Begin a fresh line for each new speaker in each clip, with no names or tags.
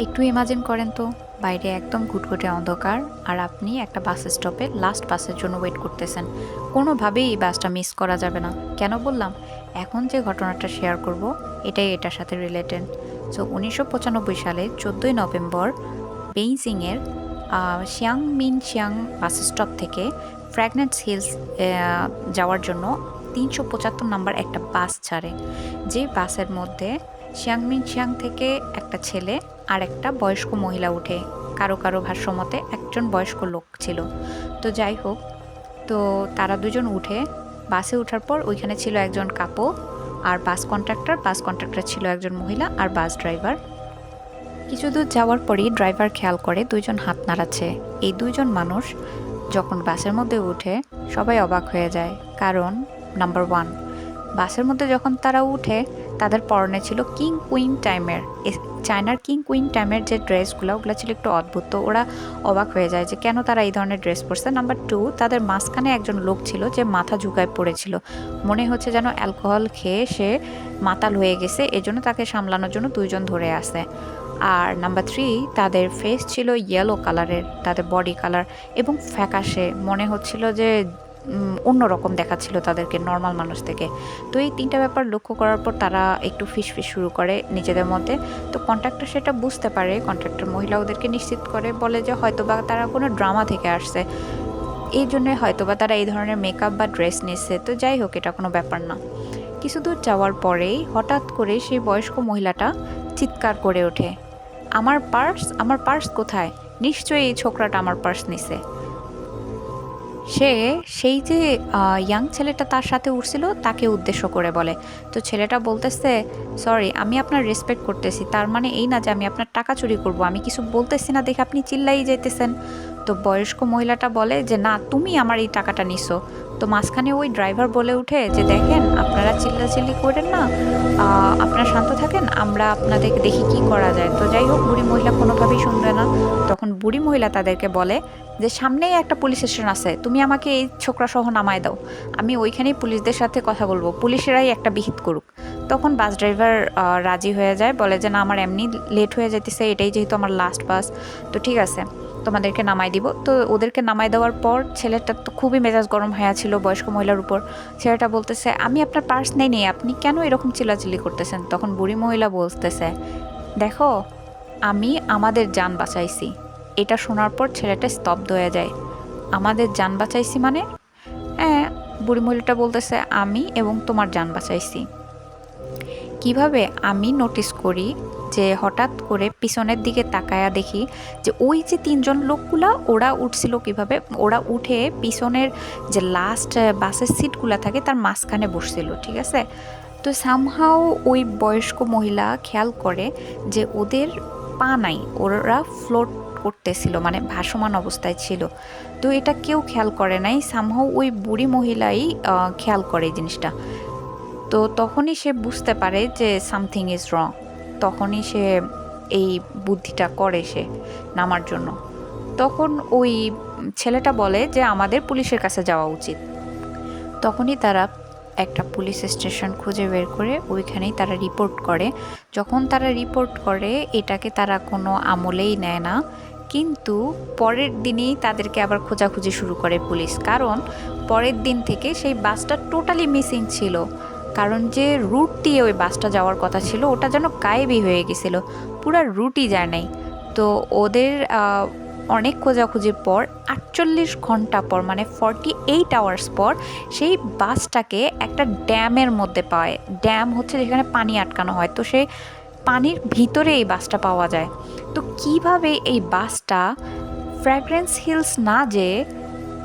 একটু ইমাজিন করেন তো, বাইরে একদম ঘুটঘুটে অন্ধকার আর আপনি একটা বাস স্টপে লাস্ট বাসের জন্য ওয়েট করতেছেন। কোনোভাবেই এই বাসটা মিস করা যাবে না। কেন বললাম? এখন যে ঘটনাটা শেয়ার করব এটাই এটার সাথে রিলেটেড। সো 1995 সালে 14ই নভেম্বর বেইজিংয়ের শিয়াং বাস স্টপ থেকে ফ্র্যাগনেন্স হিলস যাওয়ার জন্য 375 নাম্বার একটা বাস ছাড়ে। যে বাসের মধ্যে শিয়াং থেকে একটা ছেলে আর একটা বয়স্ক মহিলা উঠে। কারো কারো ভাষ্যমতে একজন বয়স্ক লোক ছিল। তো যাই হোক, তো তারা দুজন উঠে বাসে ওঠার পর ওইখানে ছিল একজন কাপল আর বাস কন্ট্রাক্টর ছিল একজন মহিলা আর বাস ড্রাইভার। কিছু দূর যাওয়ার পরই ড্রাইভার খেয়াল করে দুইজন হাত নাড়াচ্ছে। এই দুইজন মানুষ যখন বাসের মধ্যে উঠে সবাই অবাক হয়ে যায়, কারণ নাম্বার ওয়ান, বাসের মধ্যে যখন তারা উঠে তাদের পরনে ছিল কিং কুইন টাইমের, চায়নার কিং কুইন টাইমের যে ড্রেসগুলো, ওগুলো ছিল একটু অদ্ভুত। তো ওরা অবাক হয়ে যায় যে কেন তারা এই ধরনের ড্রেস পরছে। নাম্বার টু, তাদের মাঝখানে একজন লোক ছিল যে মাথা ঝুঁকায় পড়েছিল, মনে হচ্ছে যেন অ্যালকোহল খেয়ে সে মাতাল হয়ে গেছে, এজন্য তাকে সামলানোর জন্য দুইজন ধরে আসে। আর নাম্বার থ্রি, তাদের ফেস ছিল ইয়েলো কালারের, তাদের বডি কালার এবং ফ্যাকাশে, মনে হচ্ছিল যে অন্যরকম দেখাচ্ছিল তাদেরকে নর্মাল মানুষ থেকে। তো এই তিনটা ব্যাপার লক্ষ্য করার পর তারা একটু ফিসফিস শুরু করে নিজেদের মধ্যে। তো কন্ট্রাক্টর সেটা বুঝতে পারে, কন্ট্রাক্টর মহিলা ওদেরকে নিশ্চিত করে, বলে যে হয়তোবা তারা কোনো ড্রামা থেকে আসছে, এই জন্যে হয়তোবা তারা এই ধরনের মেকআপ বা ড্রেস নিচ্ছে। তো যাই হোক, এটা কোনো ব্যাপার না। কিছু দূর যাওয়ার পরেই হঠাৎ করে সেই বয়স্ক মহিলাটা চিৎকার করে ওঠে, আমার পার্স কোথায়? নিশ্চয়ই এই ছোকরাটা আমার পার্স নিছে। সে সেই যে ইয়াং ছেলেটা তার সাথে উঠছিল তাকে উদ্দেশ্য করে বলে। তো ছেলেটা বলতেছে, সরি, আমি আপনার রেসপেক্ট করতেছি, তার মানে এই না যে আমি আপনার টাকা চুরি করব, আমি কিছু বলতেছি না দেখে আপনি চিল্লাই যাইতেছেন। তো বয়স্ক মহিলাটা বলে যে না, তুমি আমার এই টাকাটা নিছো। তো মাঝখানে ওই ড্রাইভার বলে উঠে যে দেখেন, আপনারা চিল্লাচিল্লি করেন না, আপনারা শান্ত থাকেন, আমরা আপনাদেরকে দেখি কি করা যায়। তো যাই হোক, বুড়ি মহিলা কোনোভাবেই শুনবে না। তখন বুড়ি মহিলা তাদেরকে বলে যে সামনেই একটা পুলিশ স্টেশন আছে, তুমি আমাকে এই ছোকরা সহ নামায় দাও, আমি ওইখানেই পুলিশদের সাথে কথা বলবো, পুলিশেরাই একটা বিহিত করুক। তখন বাস ড্রাইভার রাজি হয়ে যায়, বলে যে না, আমার এমনি লেট হয়ে যেতেছে, এটাই যেহেতু আমার লাস্ট বাস, তো ঠিক আছে, তোমাদেরকে নামাই দিব। তো ওদেরকে নামাই দেওয়ার পর ছেলেটা তো খুবই মেজাজ গরম হয়ে ছিল বয়স্ক মহিলার উপর। ছেলেটা বলতেছে, আমি আপনার পার্স নেই, আপনি কেন এরকম চিল্লাচিল্লি করতেছেন? তখন বুড়ি মহিলা বলতেছে, দেখো, আমি আমাদের জান বাঁচাইছি। এটা শোনার পর ছেলেটা স্তব্ধ হয়ে যায়। আমাদের জান বাঁচাইছি মানে? হ্যাঁ, বুড়ি মহিলাটা বলতেছে, আমি এবং তোমার জান বাঁচাইছি। কিভাবে? আমি নোটিস করি যে হঠাৎ করে পিছনের দিকে তাকায়া দেখি যে ওই যে তিনজন লোকগুলা, ওরা উঠছিল কিভাবে, ওরা উঠে পিছনের যে লাস্ট বাসের সিটগুলা থাকে তার মাঝখানে বসছিল, ঠিক আছে। তো সামহাও ওই বয়স্ক মহিলা খেয়াল করে যে ওদের পা নাই, ওরা ফ্লোট করতেছিল, মানে ভাসমান অবস্থায় ছিল। তো এটা কেউ খেয়াল করে নাই, সামহাও ওই বুড়ি মহিলাই খেয়াল করে এই জিনিসটা। তো তখনই সে বুঝতে পারে যে সামথিং ইজ রং। তখনই সে এই বুদ্ধিটা করে সে নামার জন্য। তখন ওই ছেলেটা বলে যে আমাদের পুলিশের কাছে যাওয়া উচিত। তখনই তারা একটা পুলিশ স্টেশন খুঁজে বের করে ওইখানেই তারা রিপোর্ট করে। যখন তারা রিপোর্ট করে, এটাকে তারা কোনো আমলেই নেয় না, কিন্তু পরের দিনেই তাদেরকে আবার খোঁজাখুঁজি শুরু করে পুলিশ, কারণ পরের দিন থেকে সেই বাসটা টোটালি মিসিং ছিল। কারণ যে রুট দিয়ে ওই বাসটা যাওয়ার কথা ছিল ওটা যেন গায়েবই হয়ে গেছিলো, পুরা রুটই যায় নাই। তো ওদের অনেক খোঁজাখুঁজির পর 48 ঘন্টা পর, মানে 48 আওয়ার্স পর, সেই বাসটাকে একটা ড্যামের মধ্যে পায়। ড্যাম হচ্ছে যেখানে পানি আটকানো হয়, তো সেই পানির ভিতরে এই বাসটা পাওয়া যায়। তো কিভাবে এই বাসটা ফ্র্যাগ্রেন্স হিলস না যেয়ে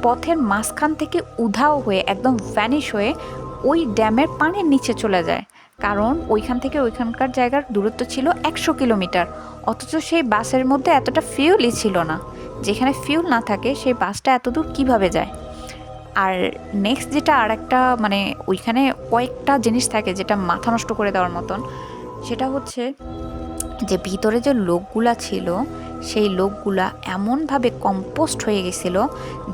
পথের মাঝখান থেকে উধাও হয়ে একদম ভ্যানিশ হয়ে ওই ড্যামের পানির নিচে চলে যায়? কারণ ওইখান থেকে ওইখানকার জায়গার দূরত্ব ছিল 100 কিলোমিটার, অথচ সেই বাসের মধ্যে এতটা ফিউলই ছিল না। যেখানে ফিউল না থাকে সেই বাসটা এত দূর কীভাবে যায়? আর নেক্সট যেটা আর একটা, মানে ওইখানে কয়েকটা জিনিস থাকে যেটা মাথা নষ্ট করে দেওয়ার মতন। সেটা হচ্ছে যে ভিতরে যে লোকগুলা ছিল, সেই লোকগুলা এমনভাবে কম্পোস্ট হয়ে গেছিল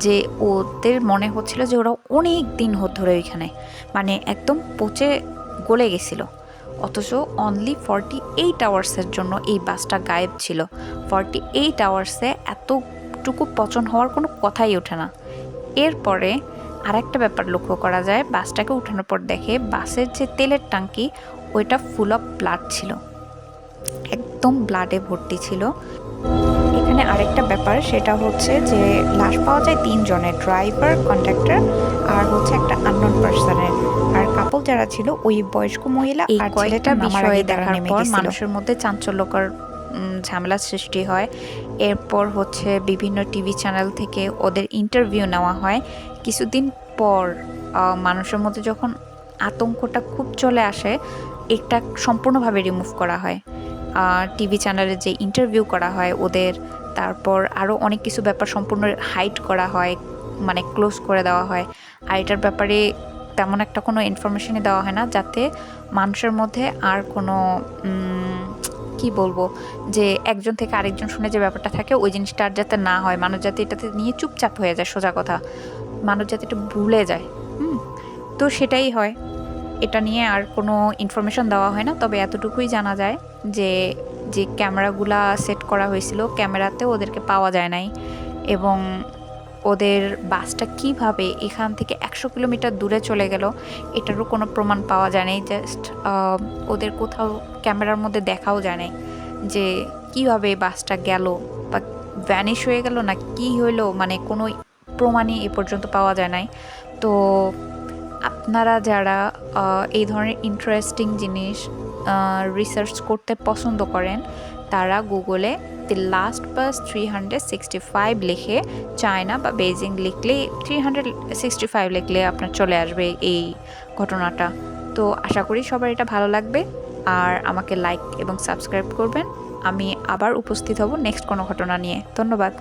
যে ওদের মনে হচ্ছিল যে ওরা অনেক দিন ধরে ওইখানে, মানে একদম পচে গলে গেছিল। অথচ অনলি 48 আওয়ার্সের জন্য এই বাসটা গায়েব ছিল। 48 আওয়ার্সে এতটুকু পচন হওয়ার কোনো কথাই ওঠে না। এরপরে আরেকটা ব্যাপার লক্ষ্য করা যায়, বাসটাকে উঠানোর পর দেখে বাসের যে তেলের ট্যাঙ্কি ওইটা ফুল অফ ব্লাড ছিল, একদম ব্লাডে ভর্তি ছিল। এখানে আরেকটা ব্যাপার, সেটা হচ্ছে যে লাশ পাওয়া যায় 3 জনের, ড্রাইভার, কন্ডাক্টর আর হচ্ছে একটা আননোন পার্সনের। আর কাপল যারা ছিল ওই বয়স্ক মহিলা আর ছেলেটা বিষয়ে দেখার পর মানুষের মধ্যে চাঞ্চল্যকর ঝামেলার সৃষ্টি হয়। এরপর হচ্ছে বিভিন্ন টিভি চ্যানেল থেকে ওদের ইন্টারভিউ নেওয়া হয়। কিছুদিন পর মানুষের মধ্যে যখন আতঙ্কটা খুব চলে আসে, এটা সম্পূর্ণভাবে রিমুভ করা হয়। টিভি চ্যানেলে যে ইন্টারভিউ করা হয় ওদের, তারপর আরও অনেক কিছু ব্যাপার সম্পূর্ণ হাইড করা হয়, মানে ক্লোজ করে দেওয়া হয়। আর এটার ব্যাপারে তেমন একটা কোনো ইনফরমেশনই দেওয়া হয় না, যাতে মানুষের মধ্যে আর কোনো কি বলবো, যে একজন থেকে আরেকজন শুনে যে ব্যাপারটা থাকে ওই জিনিসটা আর যাতে না হয়, মানুষ যাতে এটাতে নিয়ে চুপচাপ হয়ে যায়, সোজা কথা, মানুষ যাতে এটা ভুলে যায়। তো সেটাই হয়, এটা নিয়ে আর কোনো ইনফরমেশন দেওয়া হয় না। তবে এতটুকুই জানা যায় যে যে ক্যামেরাগুলা সেট করা হয়েছিল, ক্যামেরাতে ওদেরকে পাওয়া যায় নাই, এবং ওদের বাসটা কিভাবে এখান থেকে 100 কিলোমিটার দূরে চলে গেল এটারও কোনো প্রমাণ পাওয়া যায় নাই। জাস্ট ওদের কোথাও ক্যামেরার মধ্যে দেখাও যায় নাই যে কিভাবে বাসটা গেল বা ভ্যানিশ হয়ে গেল না কি হইলো, মানে কোনো প্রমাণই এ পর্যন্ত পাওয়া যায় নাই। তো আপনারা যারা এই ধরনের ইন্টারেস্টিং জিনিস রিসার্চ করতে পছন্দ করেন, তারা গুগলে দি লাস্ট বাস 365 লিখে চায়না বা বেজিং লিখলে 365 লিখলে আপনার চলে আসবে এই ঘটনাটা। তো আশা করি সবার এটা ভালো লাগবে, আর আমাকে লাইক এবং সাবস্ক্রাইব করবেন। আমি আবার উপস্থিত হব নেক্সট কোনো ঘটনা নিয়ে। ধন্যবাদ।